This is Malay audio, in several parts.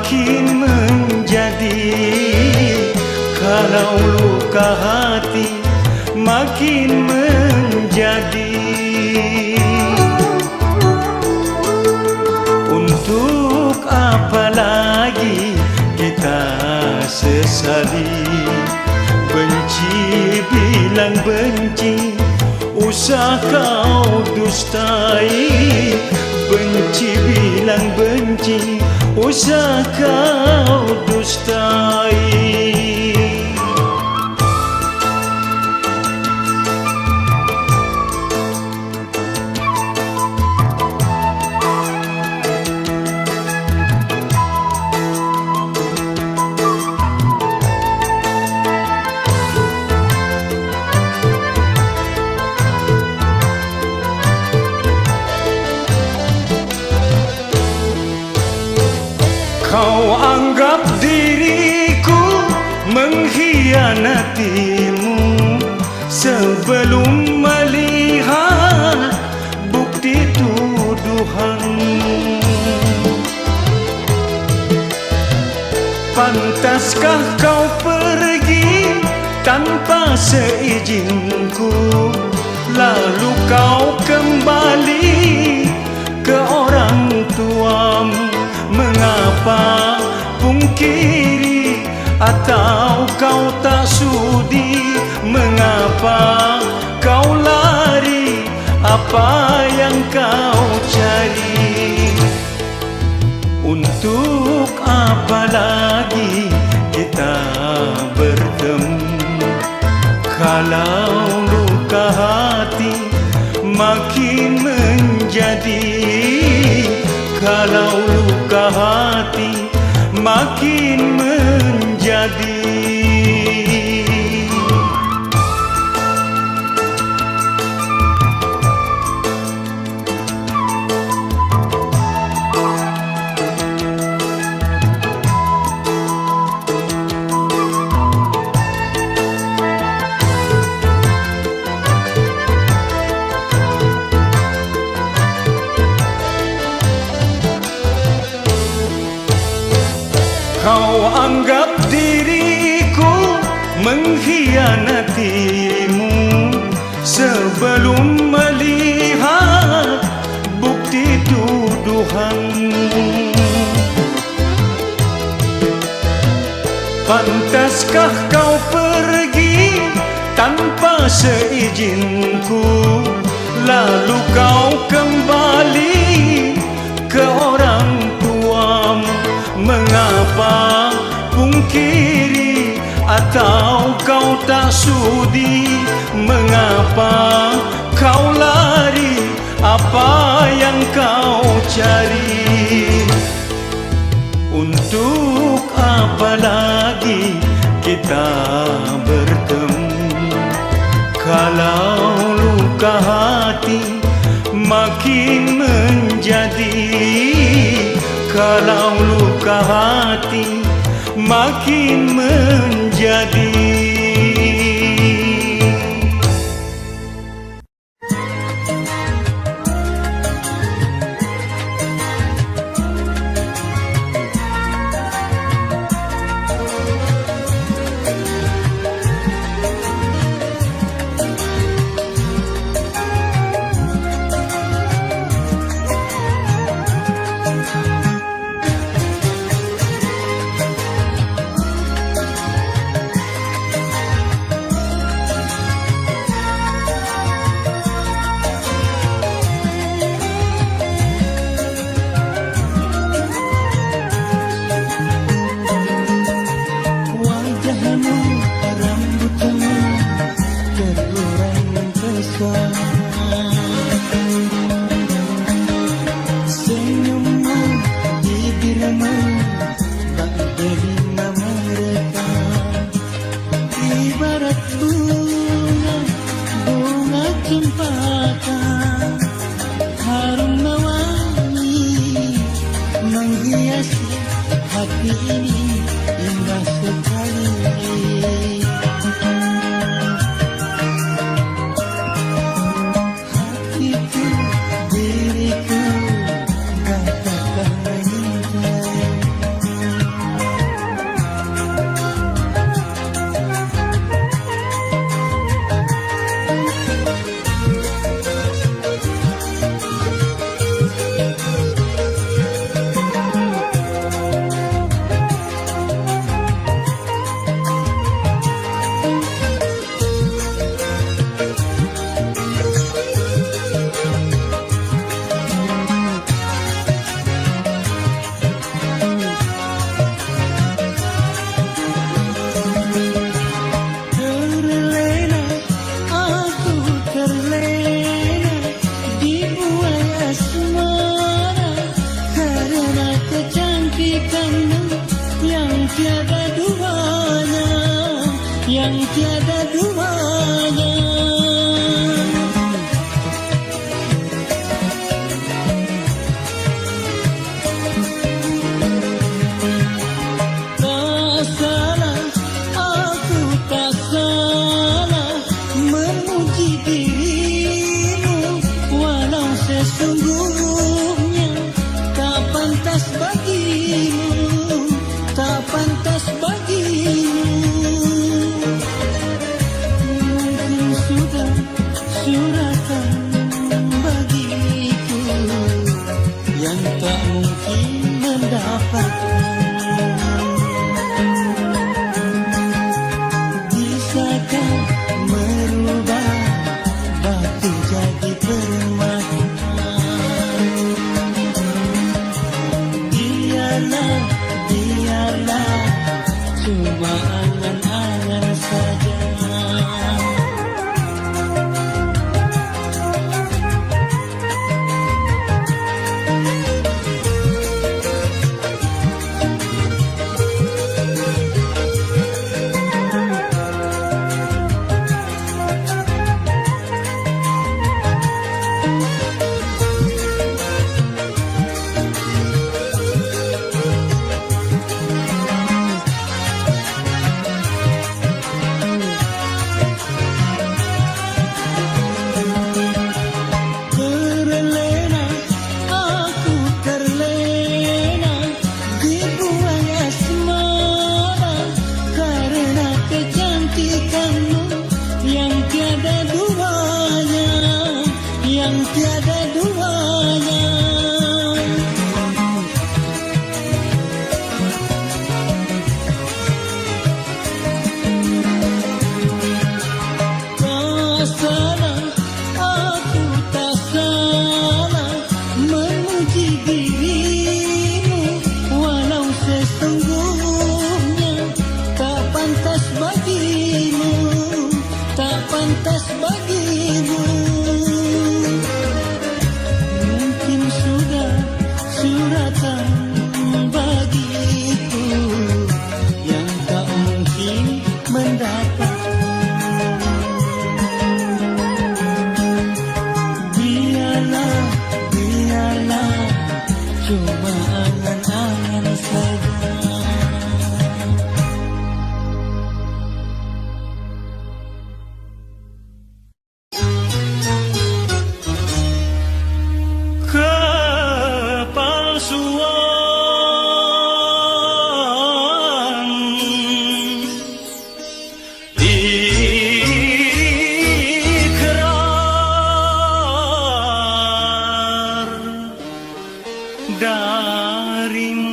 makin menjadi. Kalau luka hati makin menjadi. Untuk apa lagi kita sesali? Benci bilang benci, usah kau dustai. Benci bilang benci, usah kau dustai. Kau anggap diriku mengkhianatimu sebelum melihat bukti tuduhanmu. Pantaskah kau pergi tanpa seizinku, lalu kau kembali ke orang tuamu? Mengapa pungkiri atau kau tak sudi? Mengapa kau lari? Apa yang kau cari? Untuk apa lagi kita bertemu? Kalau luka hati makin menjadi. Kalau luka hati makin menjadi. Kau anggap diriku mengkhianatimu sebelum melihat bukti tuduhanmu. Pantaskah kau pergi tanpa seizinku, lalu kau kembali ke orang tuamu? Mengapa pungkiri atau kau tak sudi? Mengapa kau lari? Apa yang kau cari? Untuk apa lagi kita bertemu? Kalau luka hati makin menjadi. Kalau luka hati makin menjadi. darimu,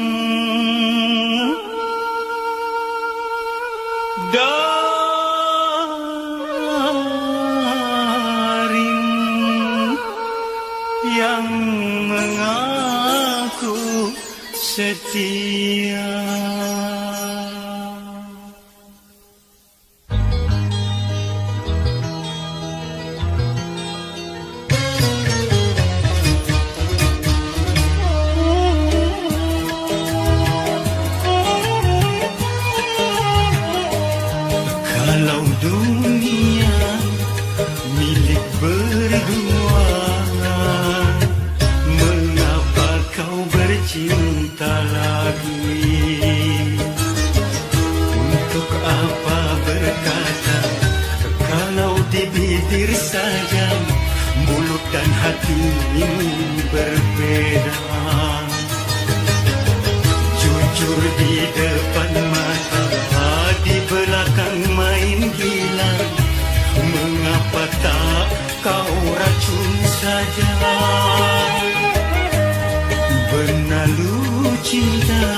darimu yang mengaku setia. Kalau dunia milik berdua, mengapa kau bercinta lagi? Untuk apa berkata kalau di bibir saja mulut dan hati berbeda? Jujur di depan mata, di belakang main gila. Mengapa tak kau racun saja? Benalu cinta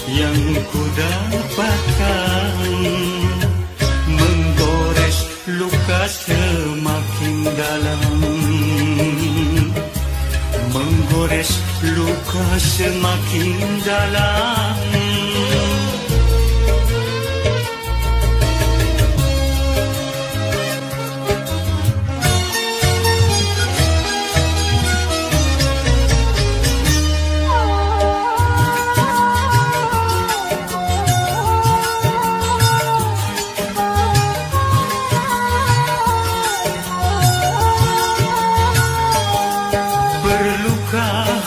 yang ku dapatkan, menggores luka semakin dalam, menggores luka semakin dalam.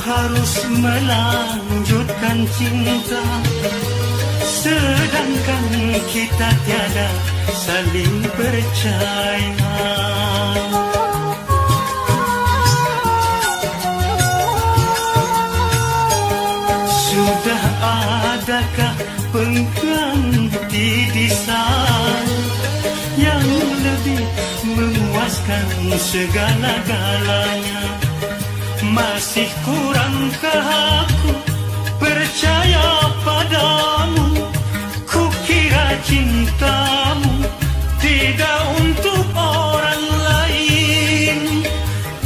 Harus melanjutkan cinta, sedangkan kita tiada saling percaya. Sudah adakah pengganti di sana yang lebih memuaskan segala-galanya? Masih kurangkah aku percaya padamu? Kukira cintamu tidak untuk orang lain,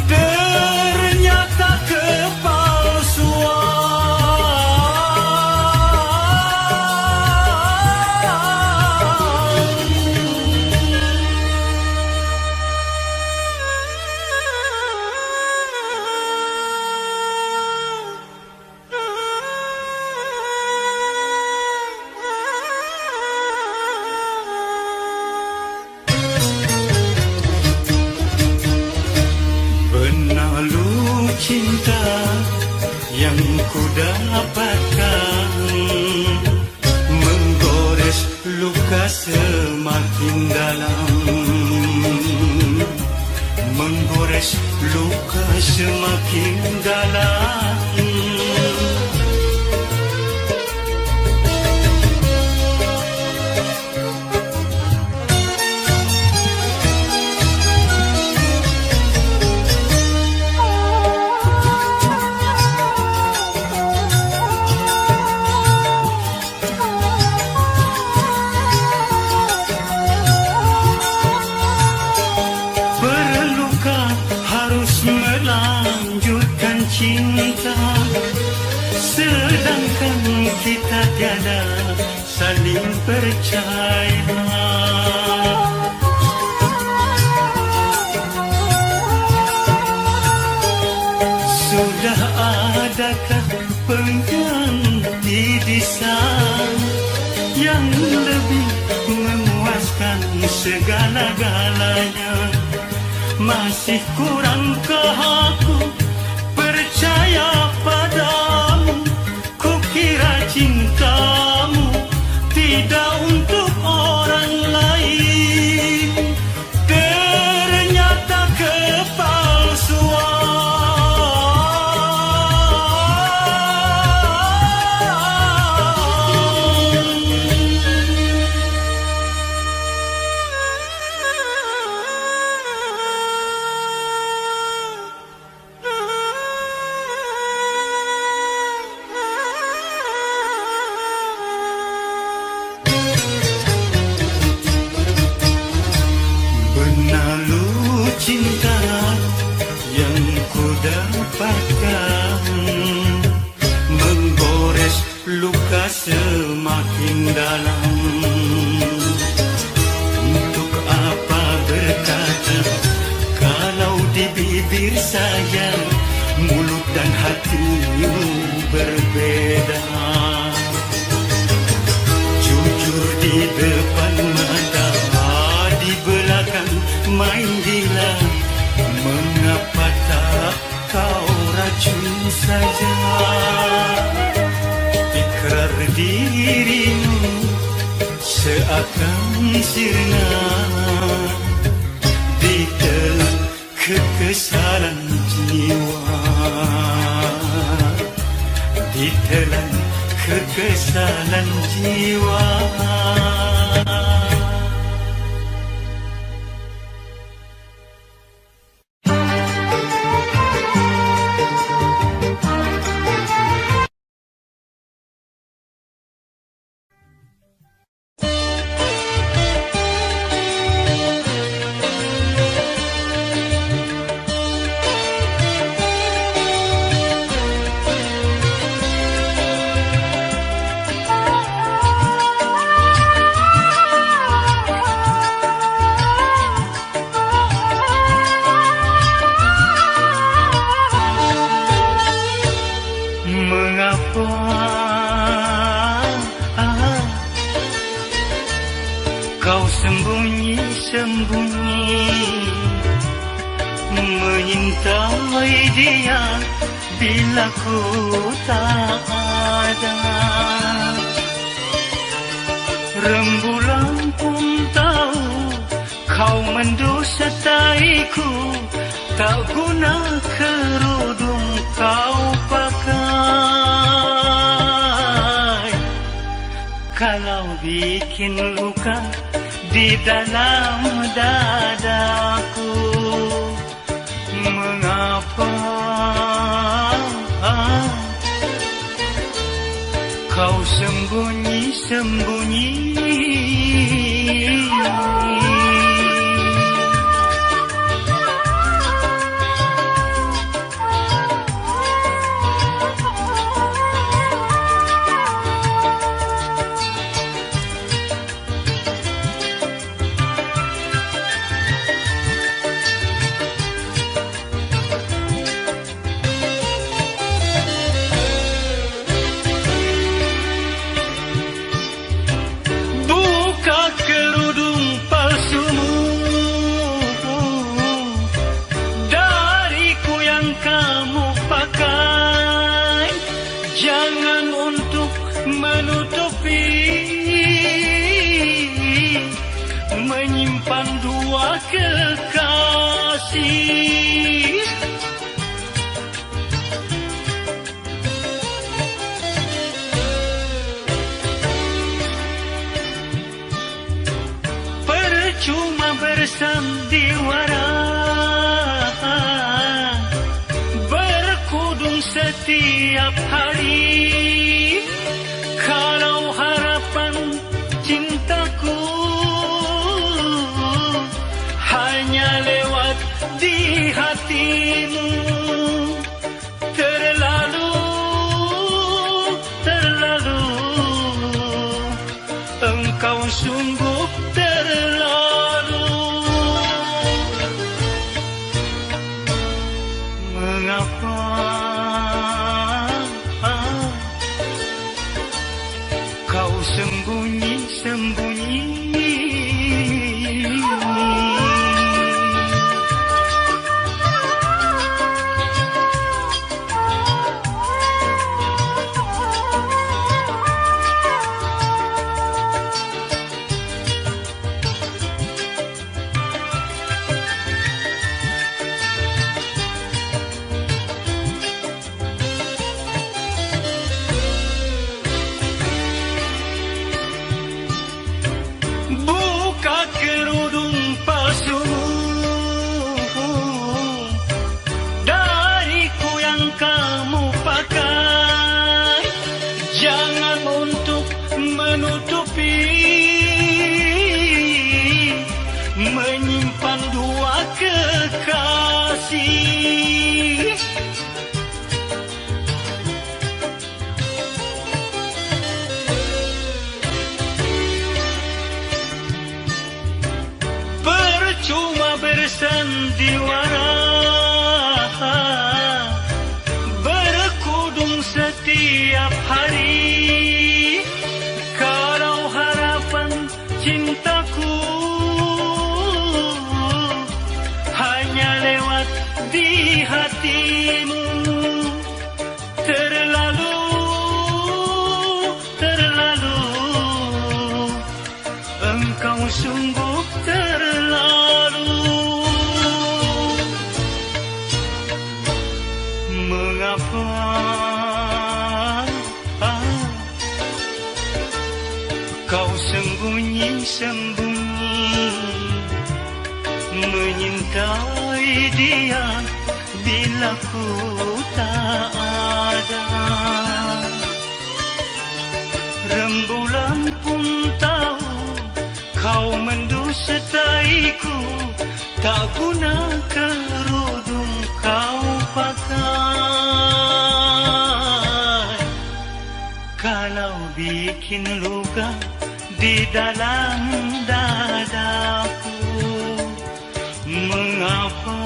ternyata kepalsuan. Cinta yang ku dapatkan, menggores luka semakin dalam, menggores luka semakin dalam. Cinta, sedangkan kita tiada saling percaya. Sudah adakah pengganti di sana yang lebih memuaskan segala-galanya? Masih kurangkah aku percaya padamu? Kukira cintamu tidak untuk orang lain, ternyata kepalsuan. di bibir saya, mulut dan hatimu berbeda. Jujur di depan mata, di belakang main gila. Mengapa tak kau racun saja? Ikrar dirimu seakan sirna, ditelan kekesalan jiwa, ditelan kekesalan jiwa. Kau sembunyi-sembunyi menyintai dia bila ku tak ada. Rembulan pun tahu kau mendustaiku, tak guna kerudung kau pakai. Kalau bikin luka di dalam dadaku, mengapa kau sembunyi-sembunyi? Jangan untuk menutupi, menyimpan dua kekasih. Percuma bersandiwara, berkudung setiap hari, kalau harapan cintaku hanya lewat di hatimu. Terlalu engkau sungguh terlalu. Mengapa kau sembunyi-sembunyi? di hatimu. Terlalu engkau sungguh terlalu. Mengapa kau sembunyi-sembunyi menyintai dia bila ku tak ada? Rembulan pun tahu kau mendustaiku, tak guna kerudung kau pakai. Kalau bikin luka di dalam dadaku, mengapa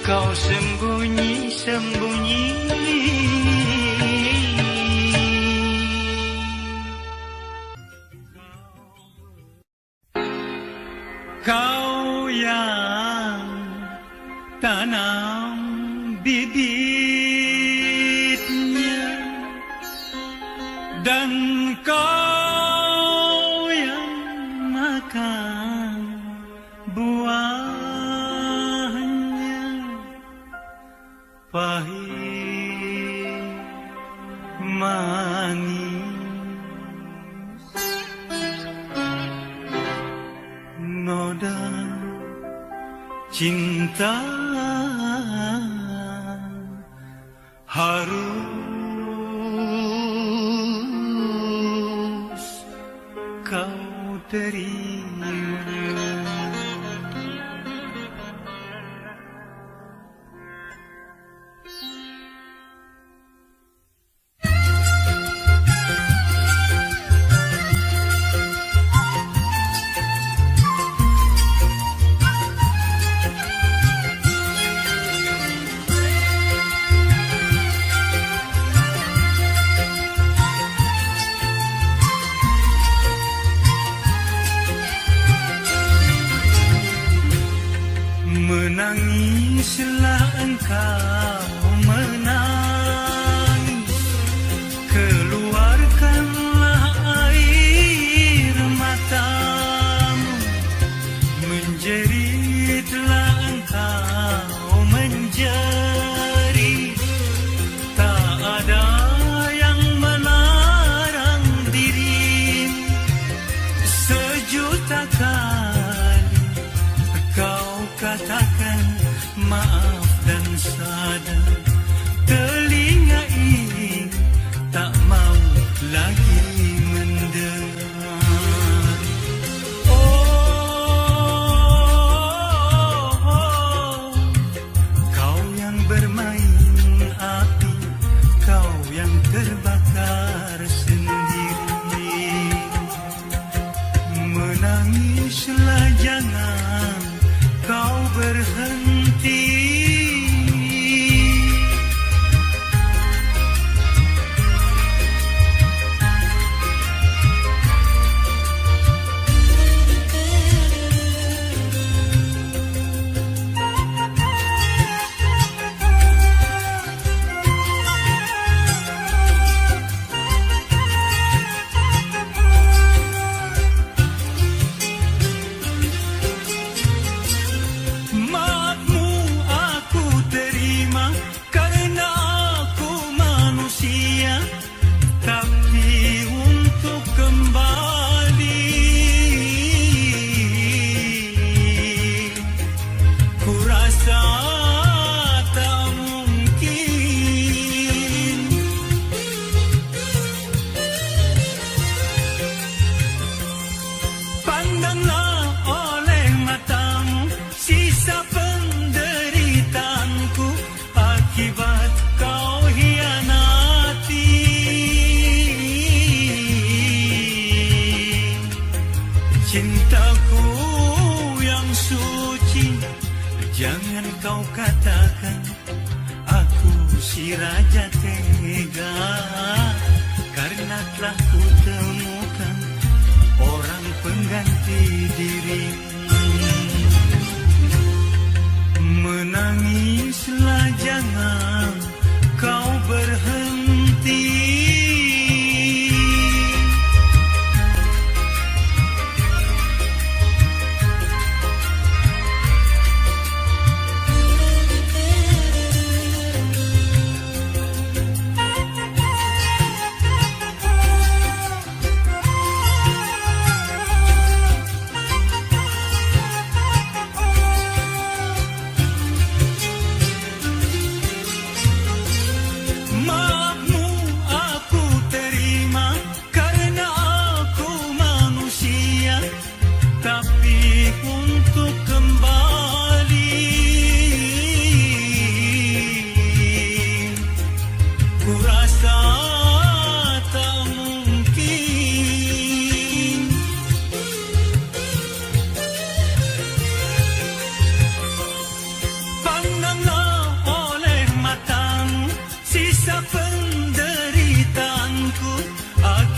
kau sembunyi-sembunyi? Kau yang tanam bibitnya dan kau yang makan buahnya, pahit manis noda cinta harus kau terima. Menangislah engkau menangis, keluarkanlah air matamu, menjeritlah engkau menjerit, tak ada yang melarang dirimu. Sejuta kali kau katakan maaf dan sadar, telinga ini tak mau lagi mendengar. Oh, kau yang bermain api, kau yang terbakar sendiri. Menangislah, jangan kau berhenti.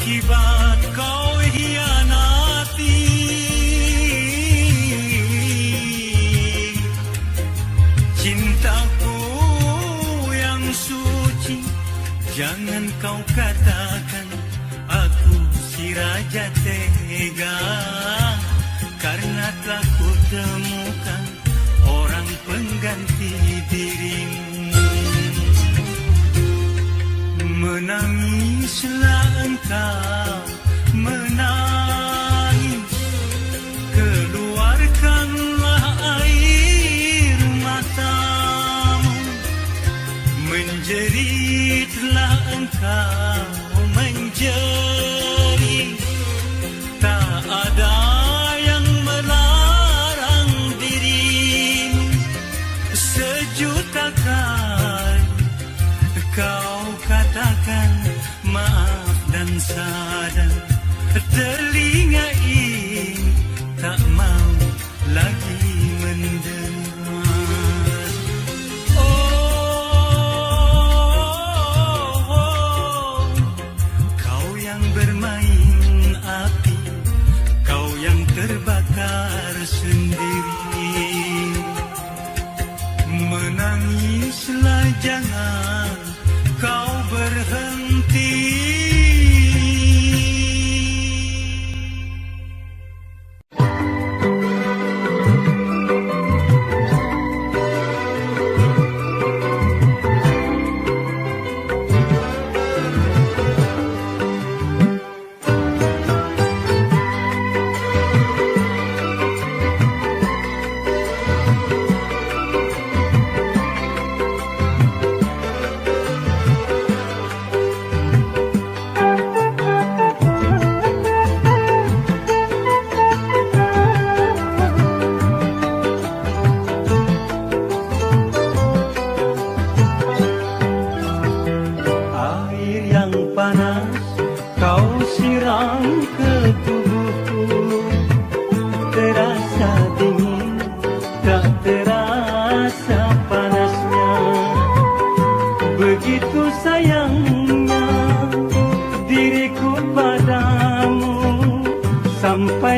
akibat kau hianati. Cintaku yang suci, jangan kau katakan aku si raja tega, karena telah kutemukan orang pengganti dirimu. Menangislah engkau, menangis, keluarkanlah air matamu. Menjeritlah engkau, menjerit, tak ada yang melarang dirimu. Sejuta kali kau katakan maaf dan sadar, telinga ini tak mau lagi mendengar. Oh, kau yang bermain api, kau yang terbakar sendiri. Menangislah, jangan kau berhenti.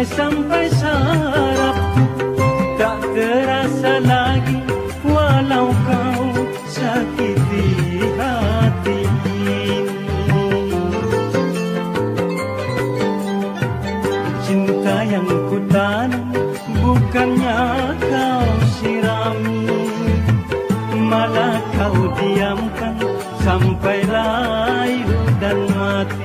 Sampai sarap tak terasa lagi, walau kau sakiti hati ini. Cinta yang kutanam bukannya kau sirami, malah kau diamkan sampai layu dan mati.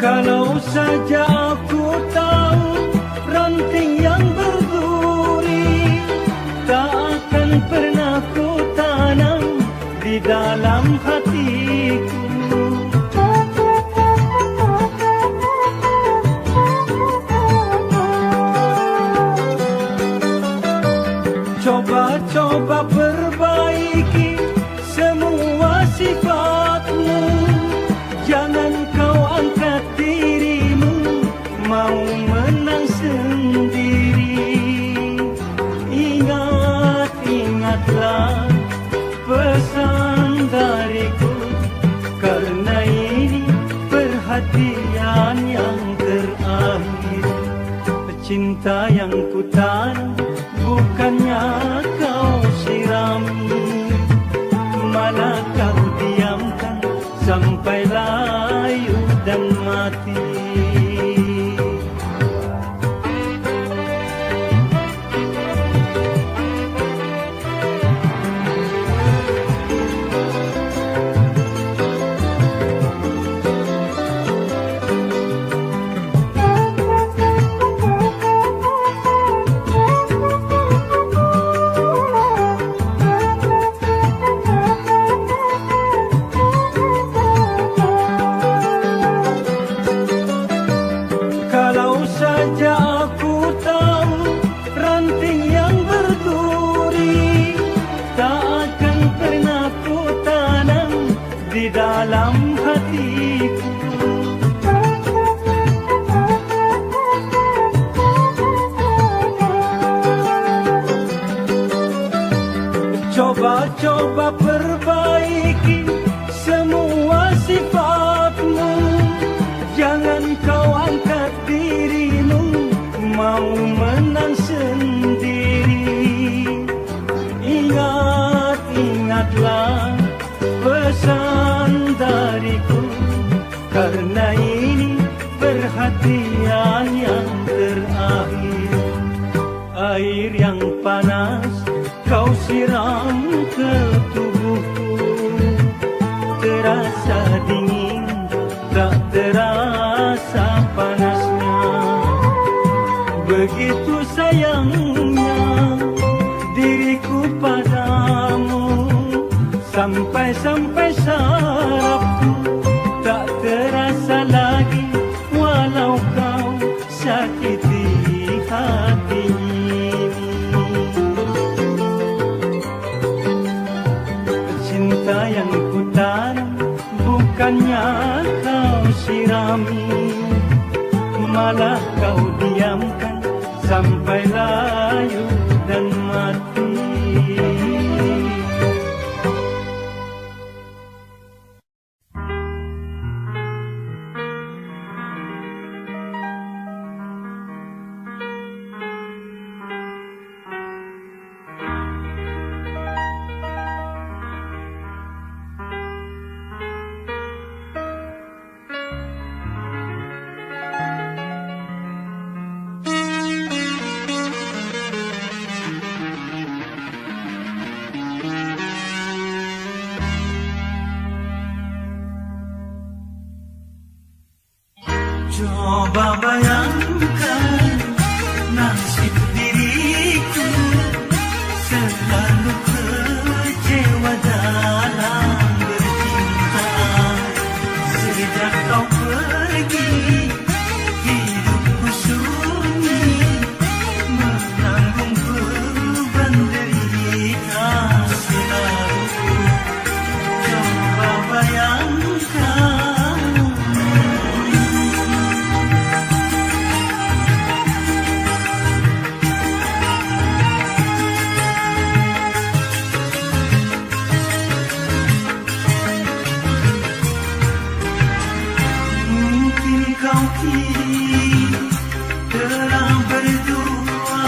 Kalau saja aku tahu ranting yang berduri tak akan pernah ku tanam di dalam hatiku. Coba-coba perbaiki semua sifatmu, jangan kau angkat dirimu mau menang sendiri. Ingatlah pesan dariku, karena ini perhatian yang terakhir. Cinta yang kutanam bukannya kau siram, coba perbaiki semua sifatmu. Jangan kau angkat dirimu, mau menang sendiri. Ingat-ingatlah pesan dariku, karena ini perhatian yang terakhir. Air yang panas kau siram ke tubuhku, terasa dingin, tak terasa panasnya. Begitu sayangnya diriku padamu, sampai-sampai sarafku tak terasa lagi, walau kau sakiti hati ini. Cinta yang kutanam bukannya kau sirami, malah kau diamkan sampai layu dan mati. Coba bayangkan nasib diriku, selalu kecewa dalam bercinta. Sejak kau pergi, hidupku sunyi, menanggung beban derita selalu. Coba bayangkan kau kini telah berdua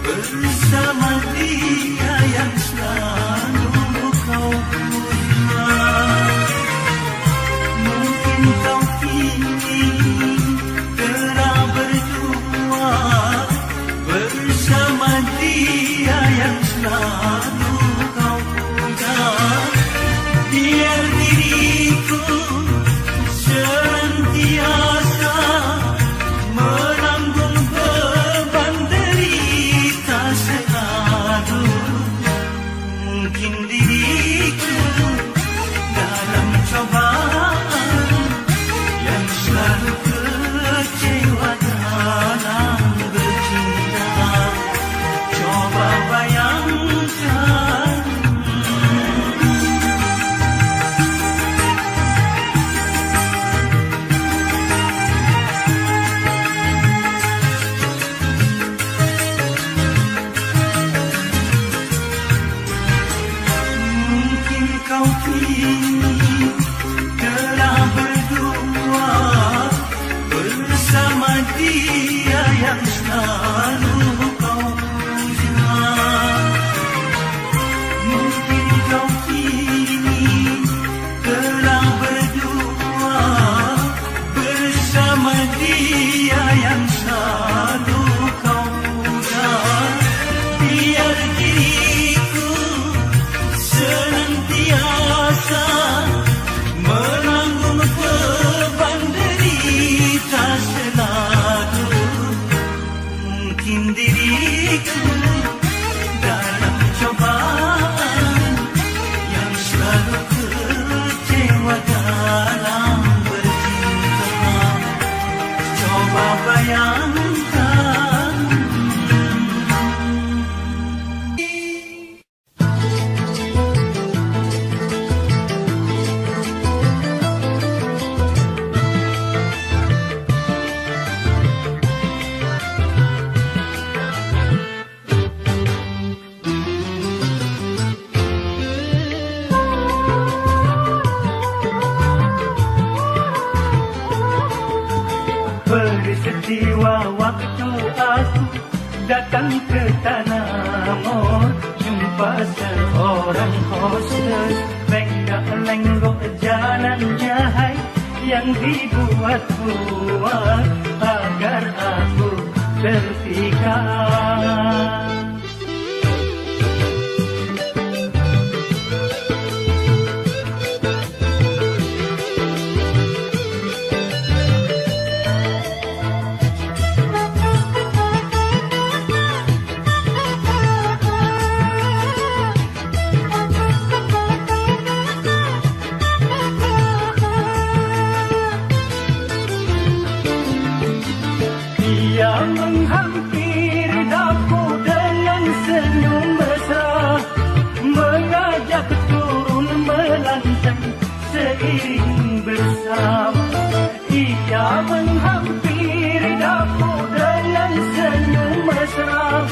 bersama dia yang selalu kau puja. Mungkin kau kini telah berdua bersama dia yang selalu kau puja. Biar diriku senantiasa menanggung beban derita selalu. Mungkin diriku dalam cobaan yang selalu kecewa dalam bercinta. Coba bayangkan kau kini telah berdua bersama dia yang selalu kau puja. Mungkin kau kini telah berdua bersama dia yang selalu kau puja. Biar diriku senantiasa menanggung beban derita selalu. Mungkin diriku dalam cobaan yang selalu kecewa dalam bercinta. Coba bayangkan datang ke Tanah Mor, jumpa seorang hostess, lenggak-lenggok jalannya hai, yang dibuat-buat agar aku terpikat. Dia menghampiri daku dengan senyum mesra, mengajak turun melantai seiring bersama. Ia menghampiri daku dengan senyum mesra,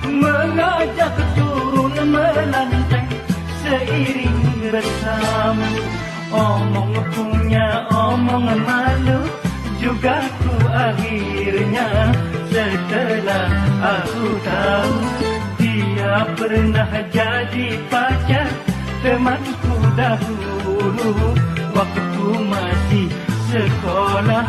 mengajak turun melantai seiring bersama. Omong punya omong malu juga ku akhirnya, setelah aku tahu dia pernah jadi pacar temanku dahulu waktu masih sekolah.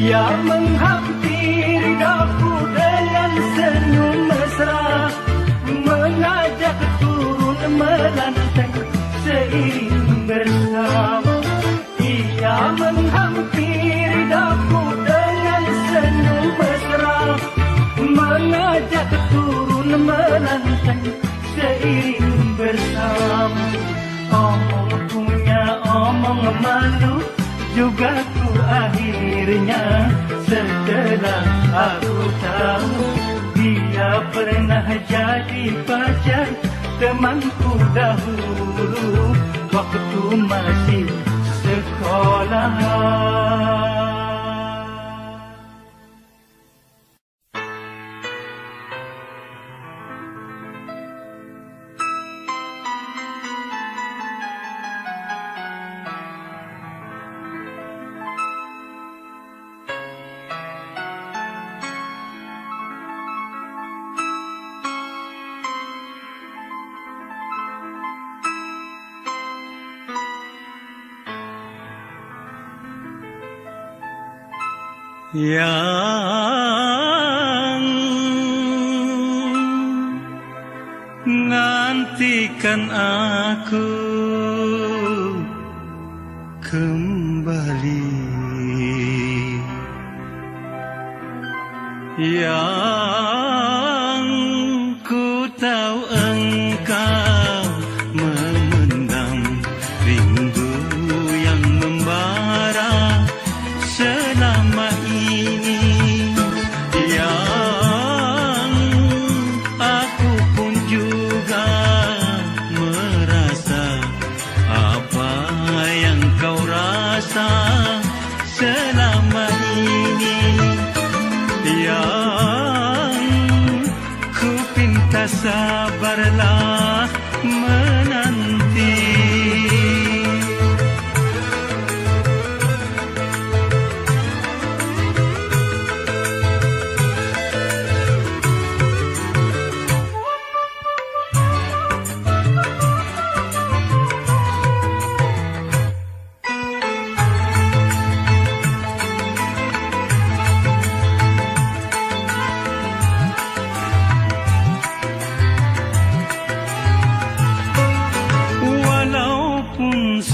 Dia menghampiri daku dengan senyum mesra, mengajak turun melantai seiring bersama. Ia menghampiri daku dengan senyum mesra, mengajak turun melantai seiring bersama. Omong punya omong malu juga ku akhirnya, setelah aku tahu dia pernah jadi pacar temanku dahulu waktu masih sekolah. Yang nantikan aku kembali, yang ku tahu engkau memendam rindu yang membara selama ini, yang aku pun juga merasa apa yang kau rasa selama ini, yang ku pinta sabarlah menanti.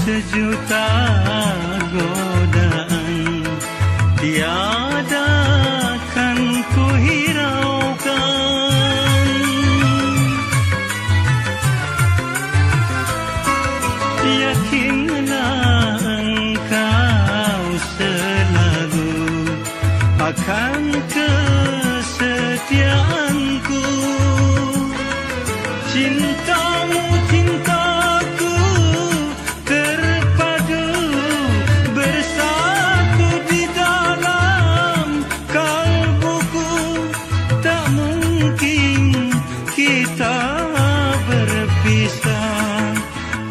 Sejuta godaan tiada kan ku hiraukan, yakinlah engkau selalu akan kesetiaanku, Cintamu cintaku terpadu bersatu di dalam kalbuku. Tak mungkin kita berpisah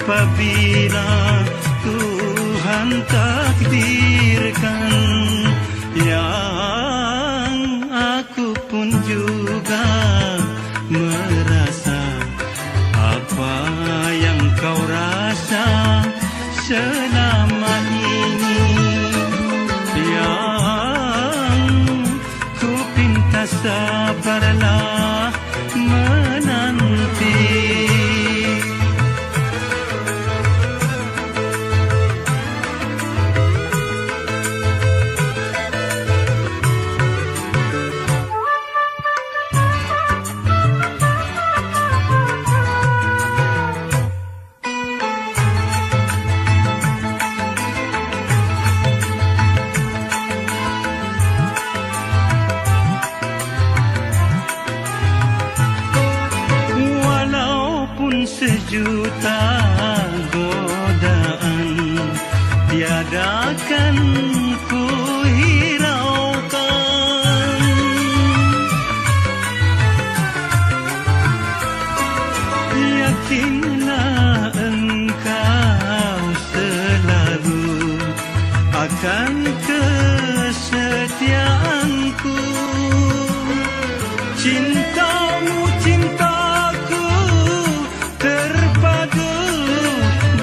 apabila Tuhan takdirkan. Yang aku pun juga merasa apa yang kau rasa selama ini. Yang ku pinta sabarlah menanti. Sejuta godaan tiadakan ku hiraukan. Yakinlah engkau selalu akan kesetiaanku. Cintamu cintaku terpadu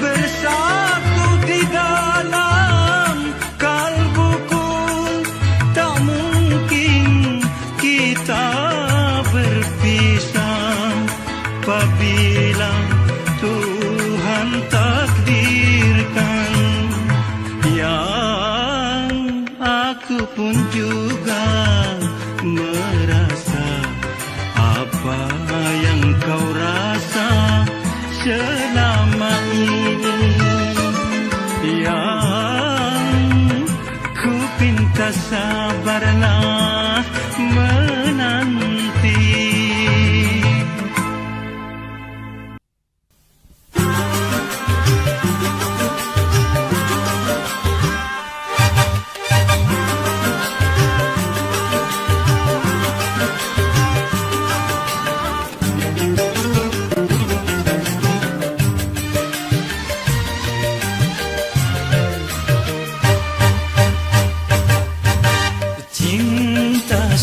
bersatu di dalam kalbuku. Tak mungkin kita berpisah apabila Tuhan takdirkan. Yang aku pun juga merasa apa yang kau rasa selama ini. Yang ku pinta sabarlah menanti.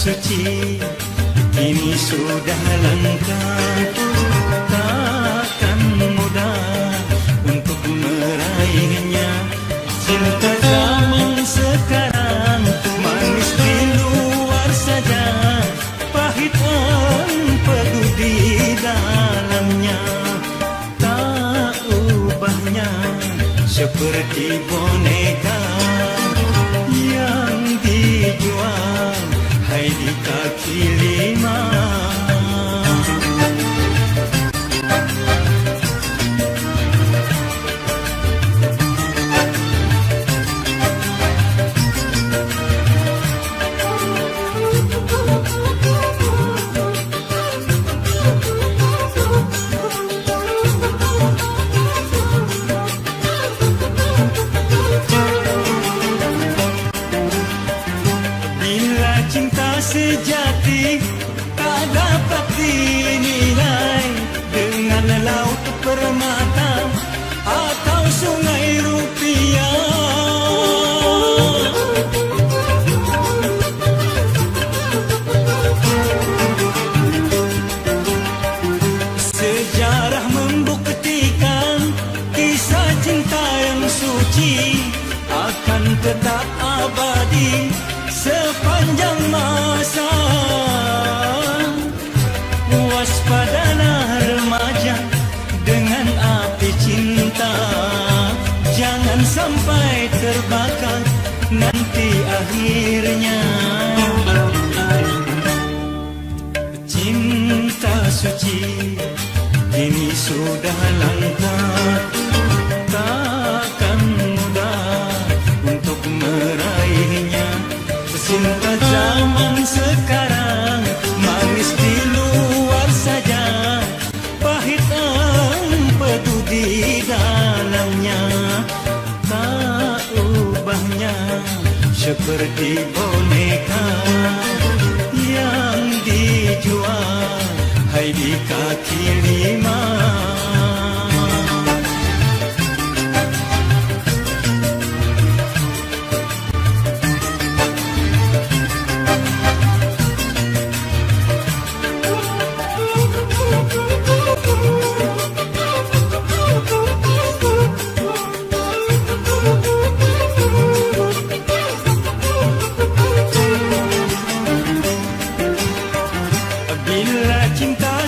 Suci ini sudah langka, takkan mudah untuk meraihnya. Cinta zaman sekarang manis di luar saja, pahit empedu di dalamnya. Tak ubahnya seperti boneka yang dijual hai di kaki lima. Sejati tak dapat dinilai dengan laut permata atau sungai rupiah. Sejarah membuktikan kisah cinta yang suci akan tetap abadi sepanjang masa. Waspadalah remaja dengan api cinta, jangan sampai terbakar nanti akhirnya. Cinta suci ini sudah langka, takkan mudah untuk meraihnya. Cinta zaman sekarang manis di luar saja, pahit di dalamnya, tak ubahnya seperti boneka yang dijual hai di kaki lima.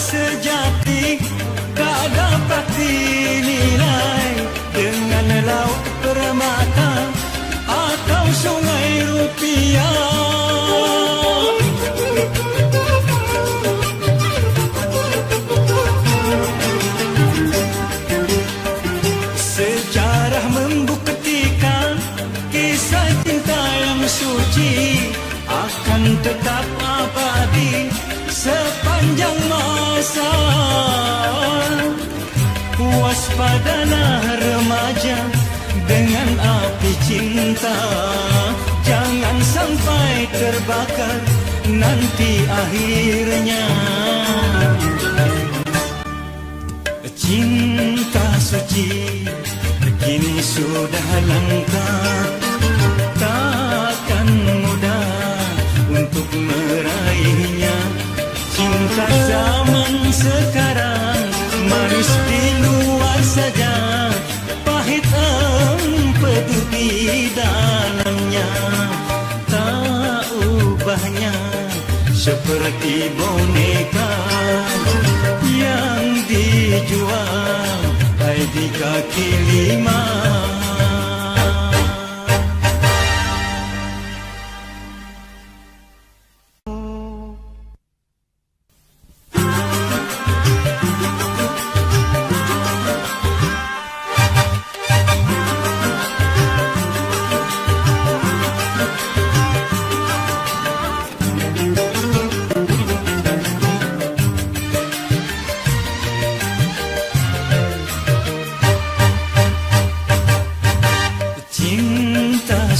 Sejati tak dapat dinilai dengan laut permata atau sungai rupiah. Sejarah membuktikan kisah cinta yang suci akan tetap abadi sepanjang masa. Waspadalah remaja dengan api cinta, jangan sampai terbakar nanti akhirnya. Cinta suci kini sudah langka, takkan mudah untuk meraihnya. Cinta zaman sekarang manis di luar saja, pahit empedu di dalamnya, tak ubahnya seperti boneka yang dijual hai di kaki lima.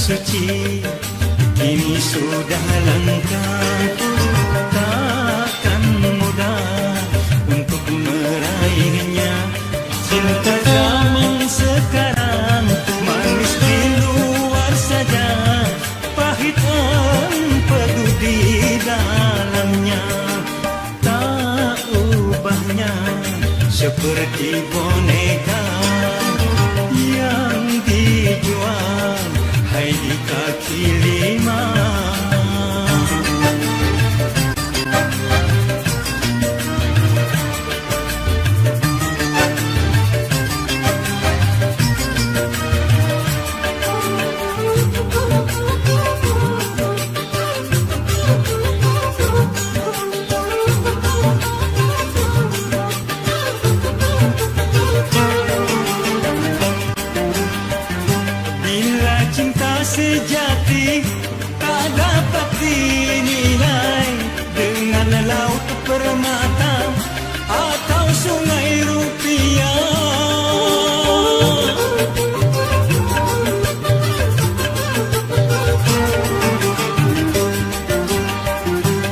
Suci kini sudah langka, takkan mudah untuk meraihnya. Cinta zaman sekarang manis di luar saja, pahit empedu di dalamnya, tak ubahnya seperti boneka yang dijual hai di kaki lima. Sejati tak dapat dinilai dengan laut permata atau sungai rupiah.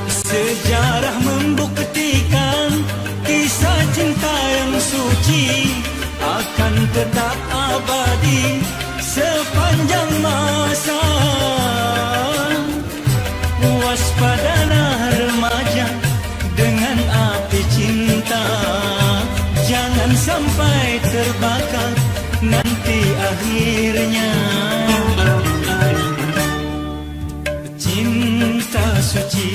Sejarah membuktikan kisah cinta yang suci akan tetap abadi sepanjang masa. Waspadalah remaja dengan api cinta, jangan sampai terbakar nanti akhirnya. Cinta suci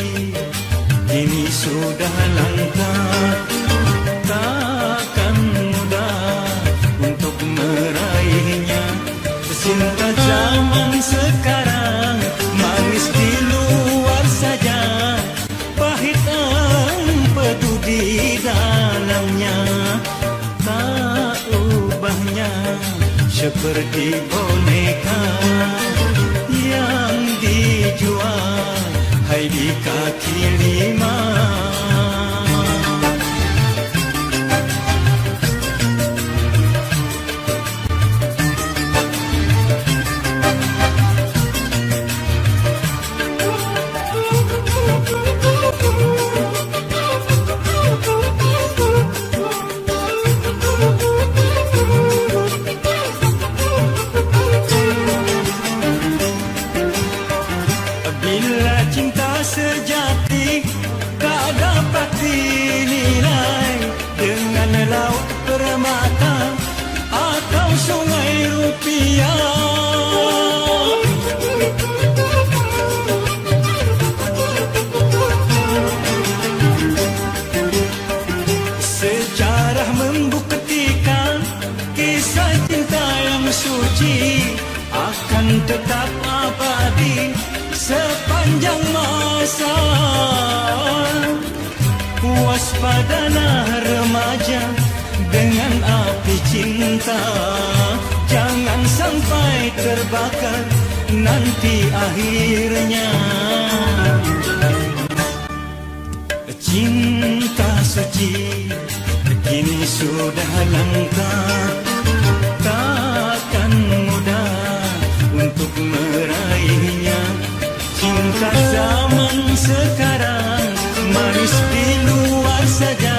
kini sudah langka, takkan mudah untuk meraihnya. Cinta zaman sekarang manis di luar saja, pahit empedu di dalamnya, tak ubahnya seperti boneka yang dijual hai di kaki lima. akan tetap abadi sepanjang masa. Waspadalah remaja dengan api cinta, jangan sampai terbakar nanti akhirnya. Cinta suci kini sudah langka, takkan mudah untuk meraihnya. Cinta zaman sekarang manis di luar saja,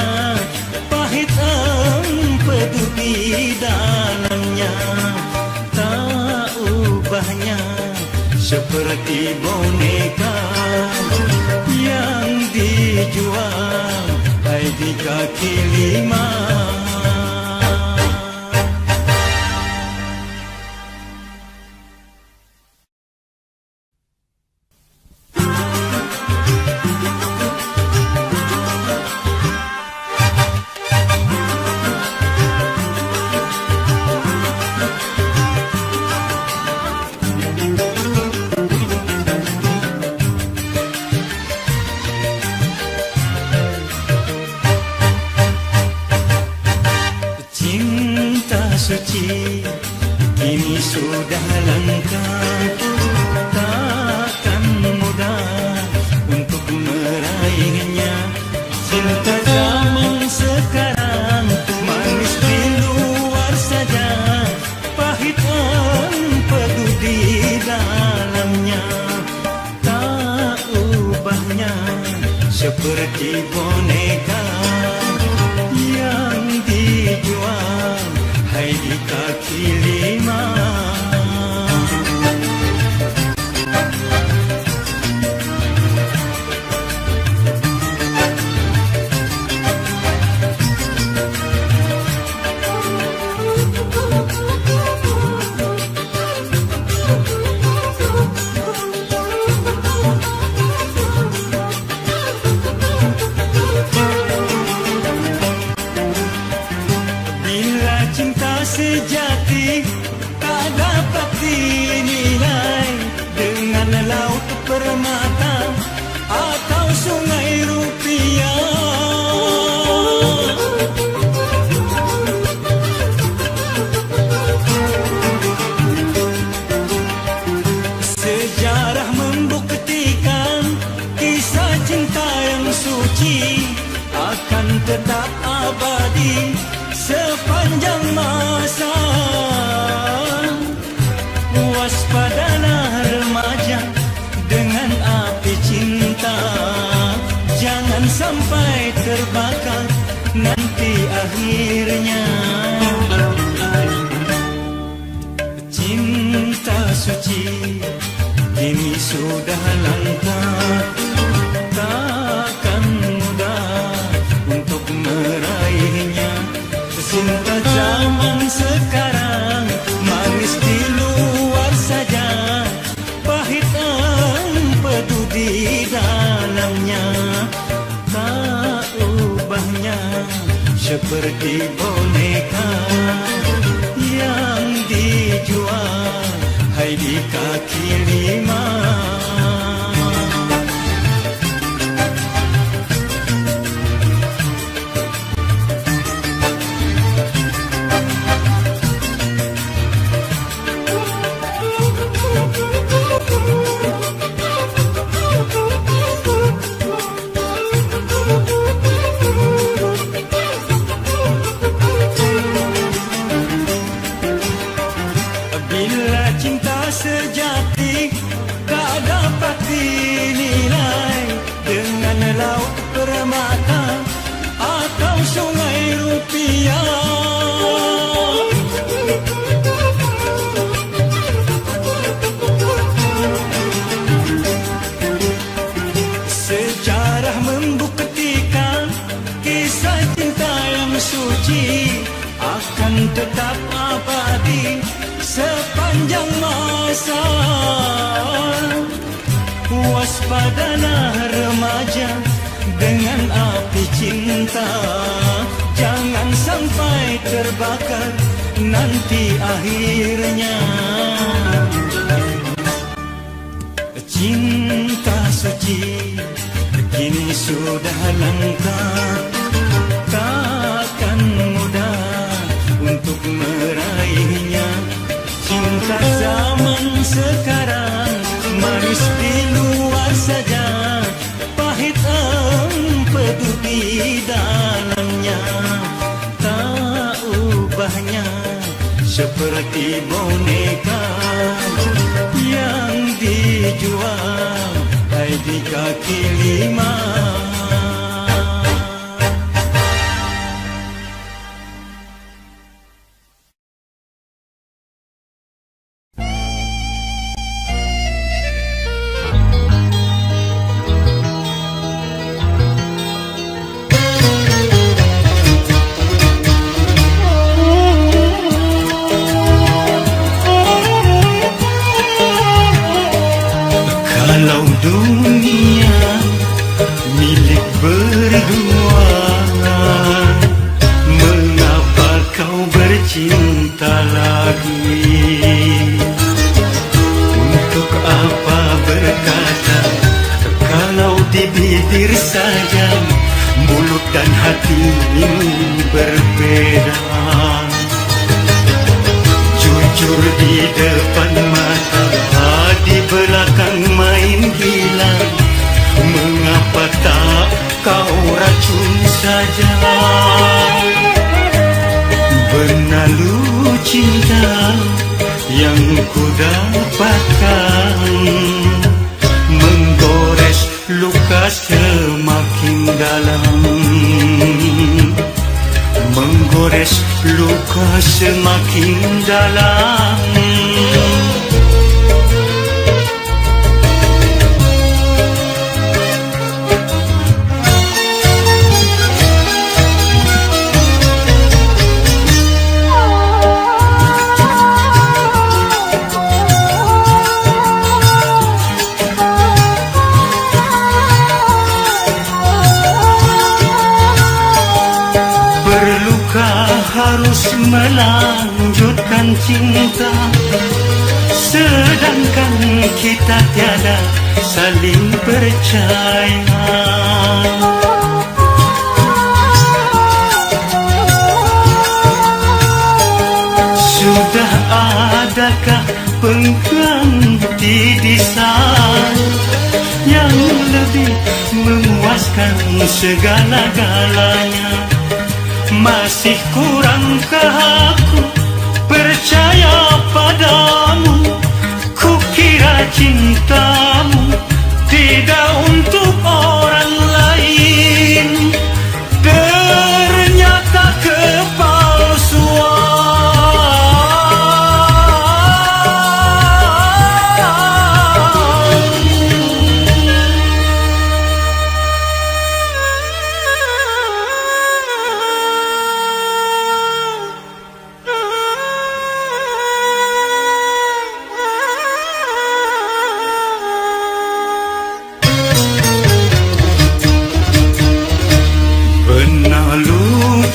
pahit empedu di dalamnya. Tak ubahnya seperti boneka yang dijual hai di kaki lima. Suci kini sudah langka, takkan mudah untuk meraihnya. Cinta zaman sekarang manis di luar saja, pahit empedu di dalamnya. Tak ubahnya seperti boneka yang dijual hai di kaki lima. Sejati tak dapat dinilai dengan laut permata atau sungai rupiah. Sejarah membuktikan kisah cinta yang suci akan tetap abadi sepanjang masa. Waspadalah remaja dengan api cinta, jangan sampai terbakar nanti akhirnya. Cinta suci kini sudah langka, takkan mudah untuk meraihnya. Cinta zaman sekarang manis di luar saja, pahit empedu di dalamnya. Tak ubahnya seperti boneka yang dijual hai di kaki lima. Sejati tak dapat dinilai dengan laut permata atau sungai rupiah. Sejarah membuktikan kisah cinta yang suci akan tetap abadi sepanjang masa. Waspadalah remaja dengan api cinta, jangan sampai terbakar nanti akhirnya. cinta suci kini sudah langka, takkan mudah untuk meraihnya. Cinta zaman sekarang manis di luar saja, pahit empedu di dalamnya. Tak ubahnya seperti boneka yang dijual di kaki lima. Kalau dunia milik berdua, mengapa kau bercinta lagi? Untuk apa berkata kalau di bibir saja mulut dan hatimu berbeda? Jujur di depan mata, di belakang main gila. Mengapa tak kau racun saja? Benalu cinta yang ku dapatkan, menggores luka semakin dalam, menggores luka semakin dalam. Harus melanjutkan cinta, sedangkan kita tiada saling percaya. Sudah adakah pengganti desain yang lebih memuaskan segala-galanya? Masih kurangkah aku percaya padamu? Kukira cintamu tidak untuk orang lain, ternyata kepalsuan.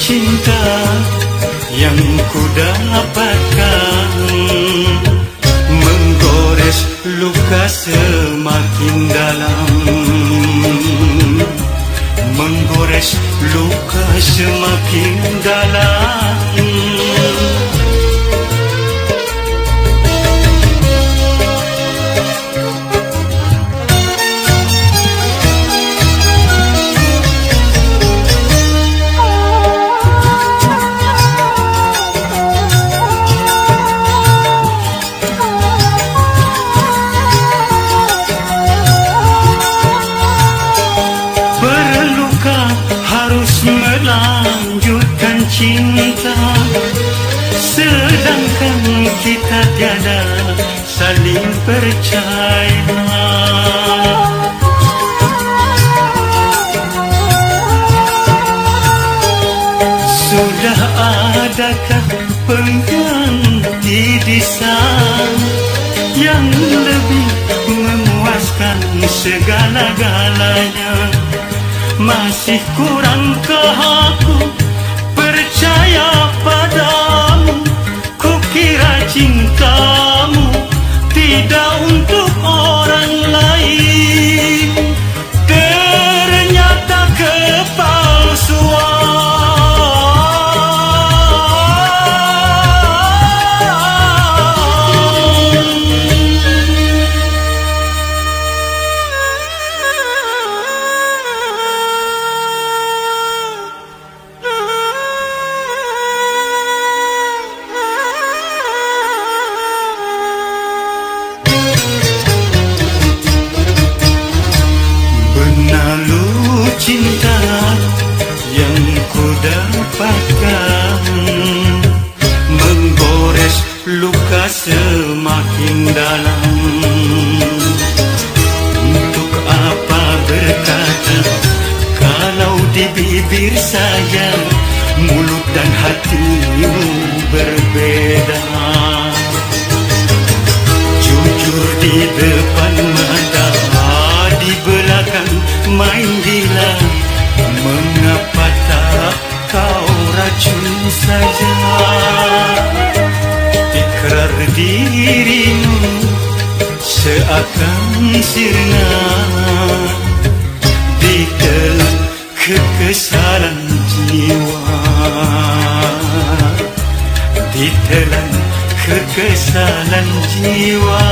Cinta yang ku dapatkan, menggores luka semakin dalam, menggores luka semakin dalam. Melanjutkan cinta, sedangkan kita tiada saling percaya. Sudah adakah pengganti desain yang lebih memuaskan segala-galanya? Masih kurangkah aku percaya padamu? Kukira cintamu tidak untuk orang lain, semakin dalam. Untuk apa berkata kalau di bibir saya mulut dan hatimu berbeda. Jujur di depan mata, di belakang main gila. Mengapa tak kau racun saja? Ikrar dirimu seakan sirna, ditelan kekesalan jiwa, ditelan kekesalan jiwa.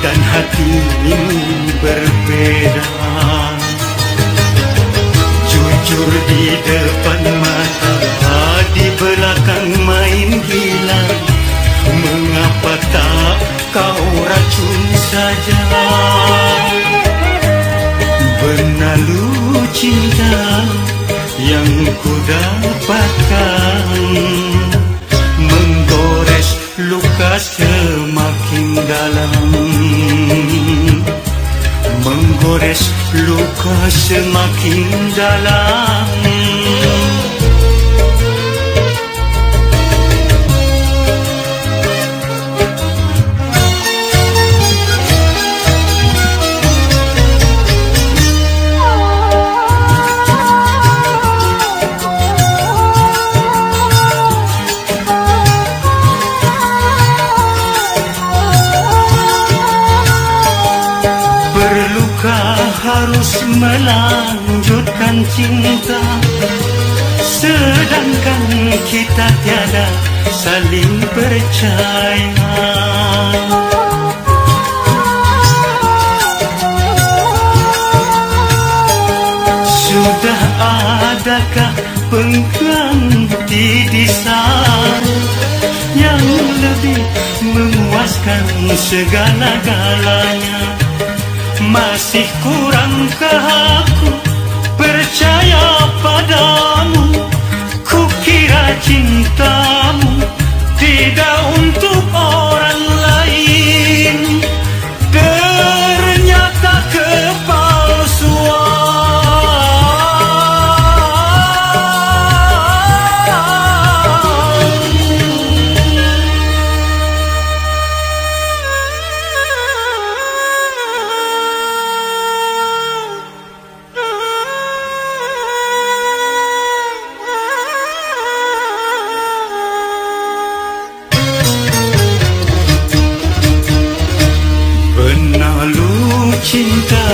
dan hatimu berbeda. Jujur di depan mata, di belakang main gila. Mengapa tak kau racun saja? Benalu cinta yang ku dapatkan, menggores luka semakin dalam, menggores luka semakin dalam. Harus melanjutkan cinta, sedangkan kita tiada saling percaya. Sudah adakah pengganti di sana yang lebih memuaskan segala-galanya? Masih kurangkah aku percaya padamu? Kukira cintamu tidak untuk orang lain, ternyata kepalsuan. Cinta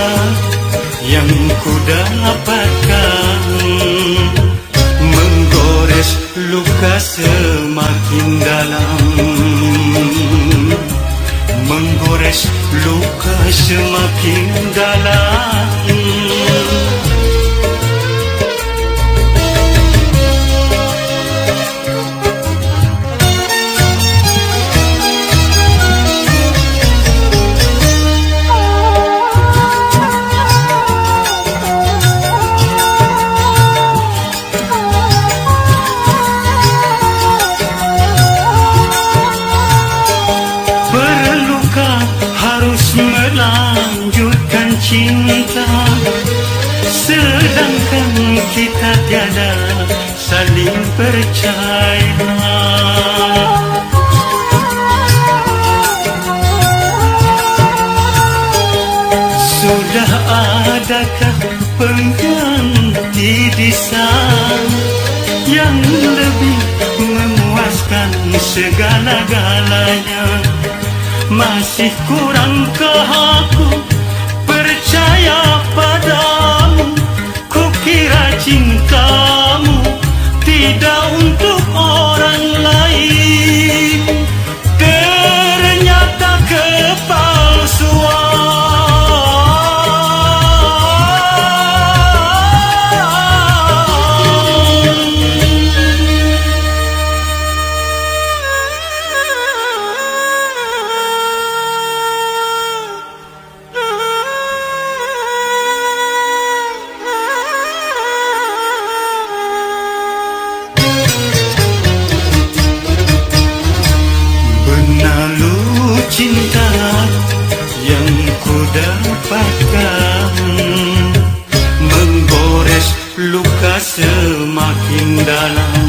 yang ku dapatkan, menggores luka semakin dalam, menggores luka semakin dalam. Melanjutkan cinta, sedangkan kita tiada saling percaya. Sudah adakah pengganti di sana yang lebih memuaskan segala-galanya? Masih kurangkah aku percaya padamu? Kukira cintamu tidak untuk orang lain, ternyata kepalsuan. Cinta yang ku dapatkan, menggores luka semakin dalam.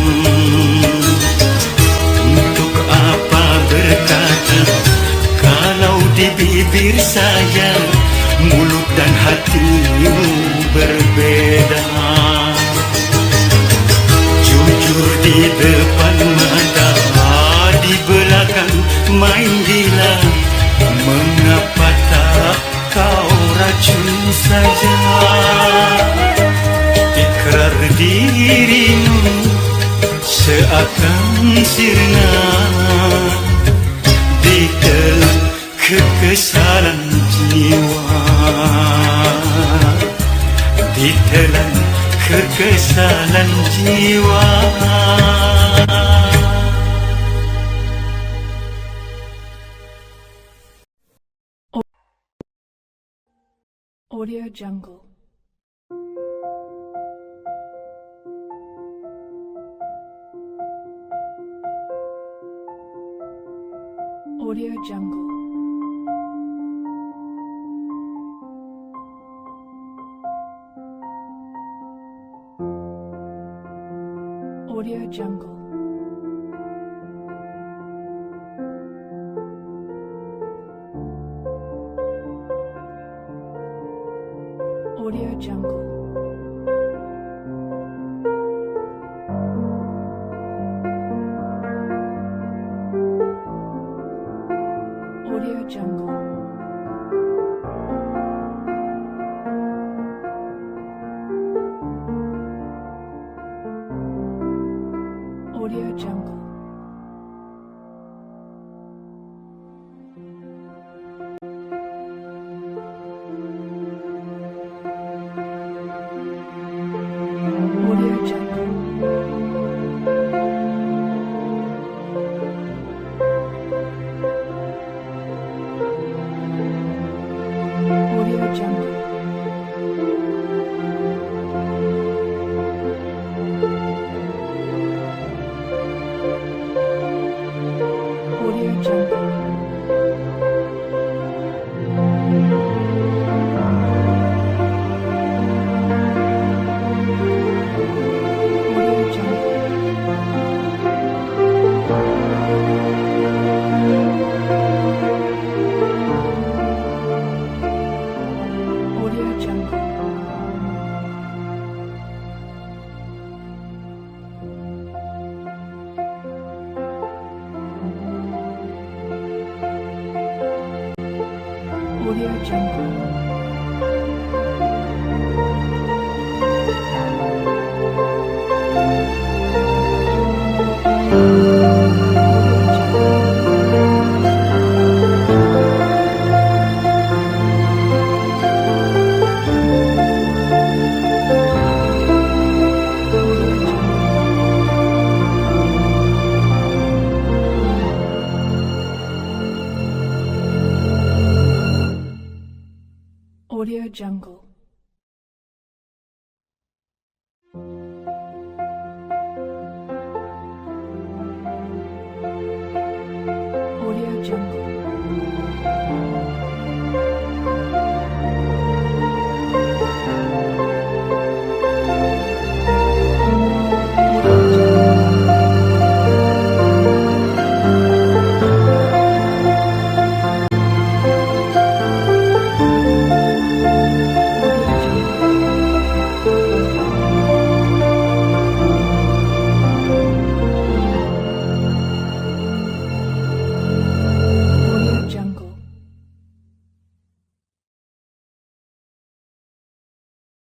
Untuk apa berkata kalau di bibir saja mulut dan hatimu berbeda? Jujur di depan mata, di belakang main gila. Mengapa tak kau racun saja? Ikrar dirimu seakan sirna di dalam kekesalan kekesalan jiwa, ditelan kekesalan jiwa. Audio Jungle. Audio Jungle. Audio Jungle. Audio Jungle. Audio Jungle. Audio Jungle. Audio Jungle. Audio Jungle. Audio Jungle. Audio Jungle. Audio Jungle. Audio Jungle. Audio Jungle. Audio Jungle.